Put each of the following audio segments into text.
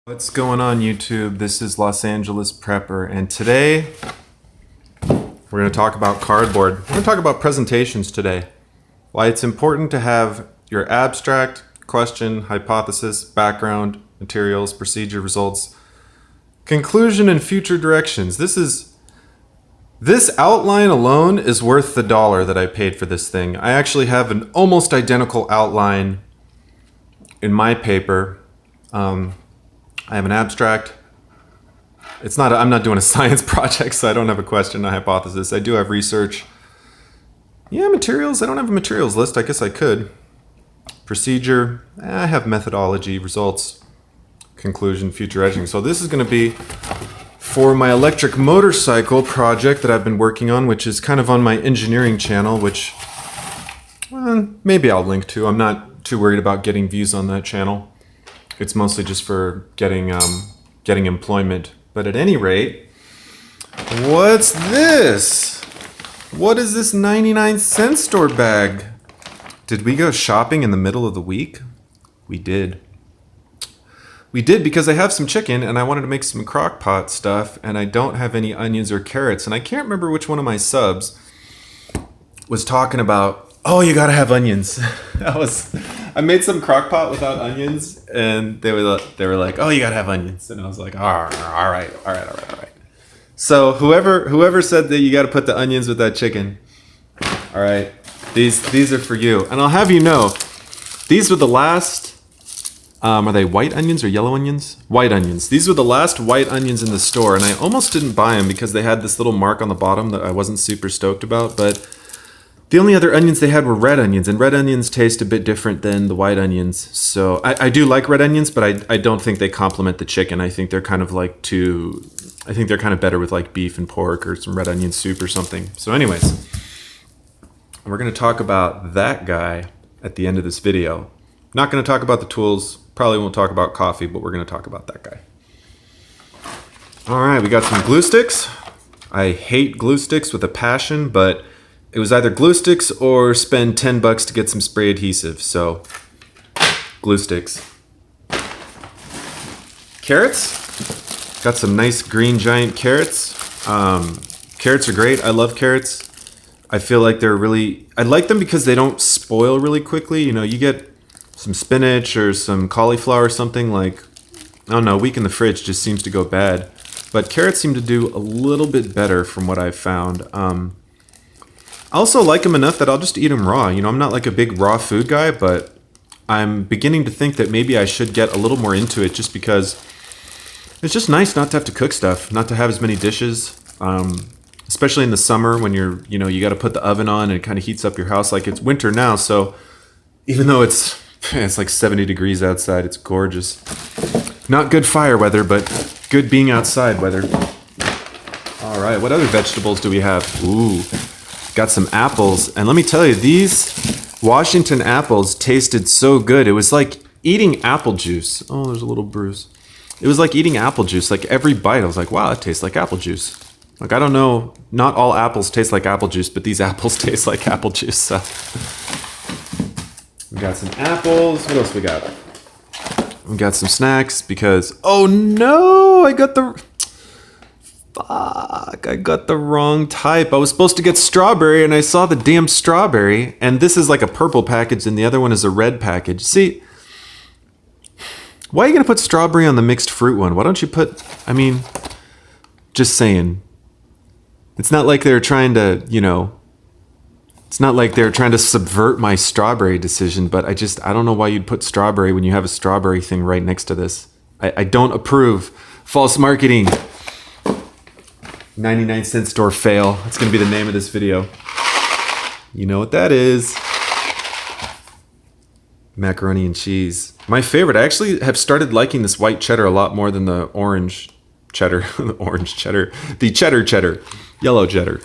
What's going on YouTube? This is Los Angeles Prepper, and today we're going to talk about cardboard. We're going to talk about presentations today. Why it's important to have your abstract, question, hypothesis, background, materials, procedure, results, conclusion, and future directions. This outline alone is worth the $1 that I paid for this thing. I actually have an almost identical outline in my paper. I have an abstract. I'm not doing a science project, so I don't have a question, a hypothesis. I do have research. Yeah, materials. I don't have a materials list. I guess I could. Procedure. I have methodology, results, conclusion, future etching. So this is going to be for my electric motorcycle project that I've been working on, which is kind of on my engineering channel, which maybe I'll link to. I'm not too worried about getting views on that channel. It's mostly just for getting employment. But at any rate, what's this? What is this 99-cent store bag? Did we go shopping in the middle of the week? We did. We did because I have some chicken and I wanted to make some crock pot stuff and I don't have any onions or carrots. And I can't remember which one of my subs was talking about, oh, you gotta have onions. I made some crock pot without onions, and they were like, oh, you gotta have onions, and I was like, all right. So whoever said that you gotta put the onions with that chicken, all right, these are for you, and I'll have you know, these were the last. Are they white onions or yellow onions? White onions. These were the last white onions in the store, and I almost didn't buy them because they had this little mark on the bottom that I wasn't super stoked about, but the only other onions they had were red onions, and red onions taste a bit different than the white onions. So I do like red onions, but I don't think they complement the chicken. I think they're kind of better with like beef and pork or some red onion soup or something. So anyways, we're going to talk about that guy at the end of this video. Not going to talk about the tools, probably won't talk about coffee, but we're going to talk about that guy. All right, we got some glue sticks. I hate glue sticks with a passion, but it was either glue sticks or spend $10 to get some spray adhesive. So, glue sticks. Carrots. Got some nice green giant carrots. Carrots are great. I love carrots. I feel like I like them because they don't spoil really quickly. You know, you get some spinach or some cauliflower or something, like, I don't know, a week in the fridge just seems to go bad. But carrots seem to do a little bit better from what I've found. I also like them enough that I'll just eat them raw. You know, I'm not like a big raw food guy, but I'm beginning to think that maybe I should get a little more into it just because it's just nice not to have to cook stuff, not to have as many dishes, especially in the summer when you got to put the oven on and it kind of heats up your house. Like, it's winter now, so even though it's like 70 degrees outside, it's gorgeous. Not good fire weather, but good being outside weather. All right, what other vegetables do we have? Ooh. Got some apples, and let me tell you, these Washington apples tasted so good. It was like eating apple juice. Oh, there's a little bruise. It was like eating apple juice. Like, every bite, I was like, wow, it tastes like apple juice. Like, I don't know, not all apples taste like apple juice, but these apples taste like apple juice. So we got some apples. What else we got? We got some snacks because, oh no, I got the wrong type. I was supposed to get strawberry and I saw the damn strawberry, and this is like a purple package and the other one is a red package. See, why are you going to put strawberry on the mixed fruit one? Why don't you put, just saying. It's not like they're trying to, it's not like they're trying to subvert my strawberry decision, but I don't know why you'd put strawberry when you have a strawberry thing right next to this. I don't approve. False marketing. 99-cent store fail. That's going to be the name of this video. You know what that is. Macaroni and cheese. My favorite. I actually have started liking this white cheddar a lot more than the orange cheddar. The orange cheddar. The cheddar. Yellow cheddar.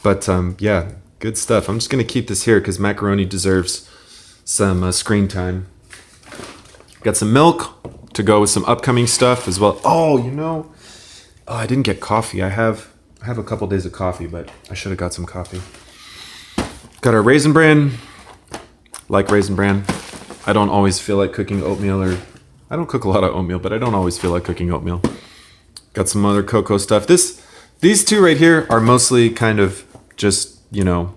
But yeah, good stuff. I'm just going to keep this here because macaroni deserves some screen time. Got some milk to go with some upcoming stuff as well. Oh, I didn't get coffee. I have a couple days of coffee, but I should have got some coffee. Got our Raisin Bran. Like Raisin Bran. I don't always feel like cooking oatmeal or I don't cook a lot of oatmeal, but I don't always feel like cooking oatmeal. Got some other cocoa stuff. These two right here are mostly kind of just, you know,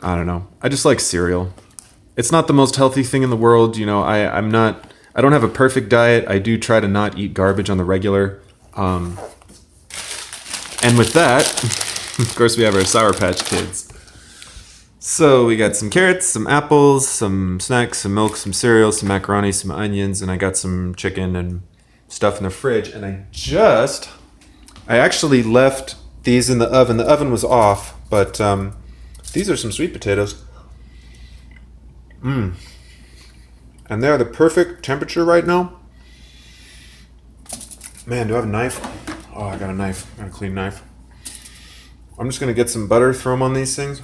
I don't know. I just like cereal. It's not the most healthy thing in the world. You know, I don't have a perfect diet. I do try to not eat garbage on the regular. And with that, of course, we have our Sour Patch Kids. So we got some carrots, some apples, some snacks, some milk, some cereal, some macaroni, some onions, and I got some chicken and stuff in the fridge. And I actually left these in the oven. The oven was off, but these are some sweet potatoes. And they're the perfect temperature right now. Man, do I have a knife? Oh, I got a knife. I got a clean knife. I'm just going to get some butter, throw them on these things.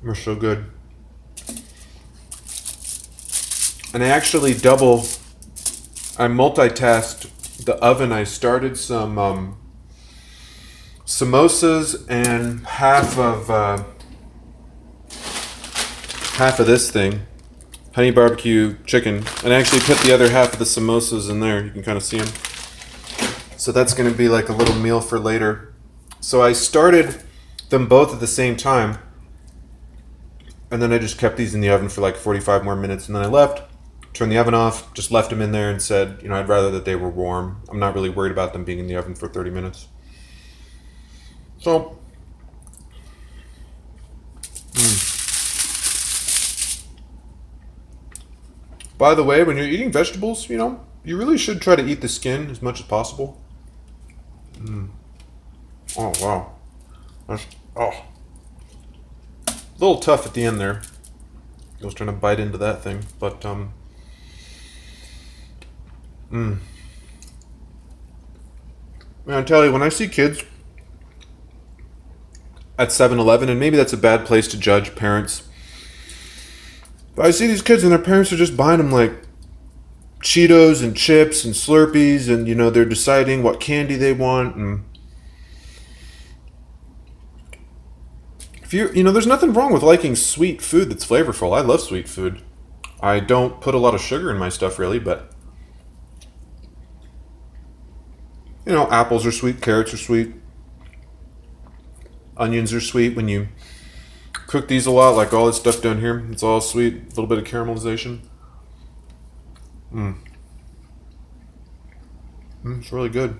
They're so good. And I actually I multitasked the oven. I started some samosas and half of this thing, honey barbecue chicken, and I actually put the other half of the samosas in there. You can kind of see them. So that's going to be like a little meal for later. So I started them both at the same time, and then I just kept these in the oven for like 45 more minutes, and then I left, turned the oven off, just left them in there and said, you know, I'd rather that they were warm. I'm not really worried about them being in the oven for 30 minutes. So, by the way, when you're eating vegetables, you know, you really should try to eat the skin as much as possible. Oh, wow. A little tough at the end there. I was trying to bite into that thing, but man, I tell you, when I see kids at 7-Eleven, and maybe that's a bad place to judge parents, but I see these kids and their parents are just buying them like Cheetos and chips and Slurpees, and you know, they're deciding what candy they want, and you know, there's nothing wrong with liking sweet food that's flavorful. I love sweet food. I don't put a lot of sugar in my stuff really, but you know, apples are sweet, carrots are sweet, onions are sweet. When you cook these a lot, like all this stuff down here, it's all sweet, a little bit of caramelization. It's really good.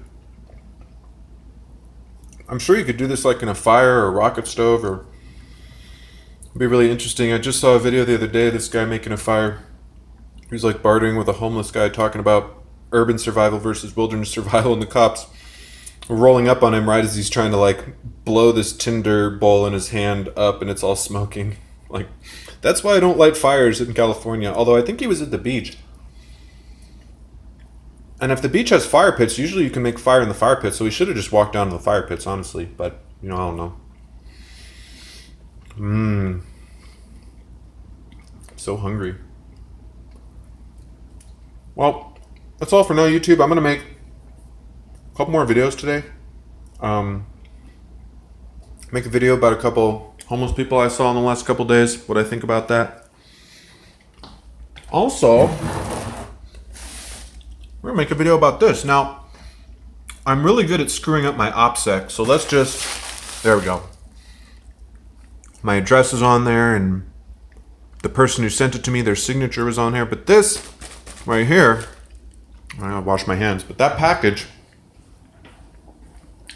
I'm sure you could do this like in a fire or a rocket stove, or it'd be really interesting. I just saw a video the other day of this guy making a fire. He was like bartering with a homeless guy, talking about urban survival versus wilderness survival, and the cops were rolling up on him right as he's trying to like blow this tinder bowl in his hand up, and it's all smoking. Like, that's why I don't light fires in California, although I think he was at the beach. And if the beach has fire pits, usually you can make fire in the fire pit, so we should have just walked down to the fire pits, honestly, but you know, I don't know. So hungry. Well, that's all for now, YouTube. I'm gonna make a couple more videos today. Make a video about a couple homeless people I saw in the last couple days, what I think about that. Also, we're gonna make a video about this. Now, I'm really good at screwing up my OPSEC, so let's just, there we go. My address is on there, and the person who sent it to me, their signature was on here, but this right here, I gotta wash my hands, but that package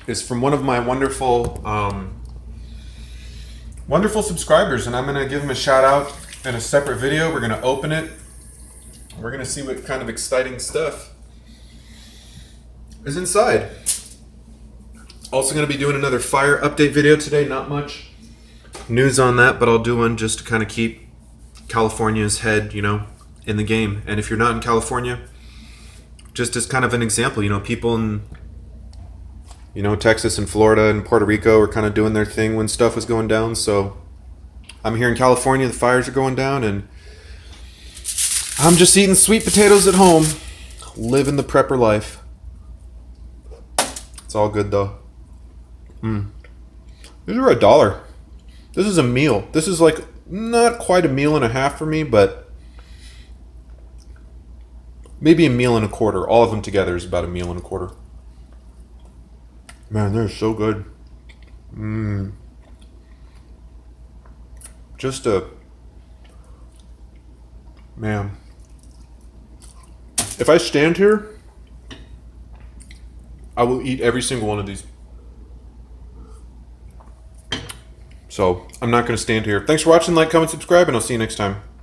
is from one of my wonderful subscribers, and I'm gonna give him a shout out in a separate video. We're gonna open it. We're gonna see what kind of exciting stuff is inside. Also gonna be doing another fire update video today. Not much news on that, but I'll do one just to kind of keep California's head, you know, in the game. And if you're not in California, just as kind of an example, you know, people in, you know, Texas and Florida and Puerto Rico are kind of doing their thing when stuff was going down. So I'm here in California, the fires are going down, and I'm just eating sweet potatoes at home, living the prepper life. It's all good though. These are $1. This is a meal. This is like not quite a meal and a half for me, but maybe a meal and a quarter. All of them together is about a meal and a quarter. Man, they're so good. Just a... Man. If I stand here, I will eat every single one of these. So, I'm not going to stand here. Thanks for watching, like, comment, subscribe, and I'll see you next time.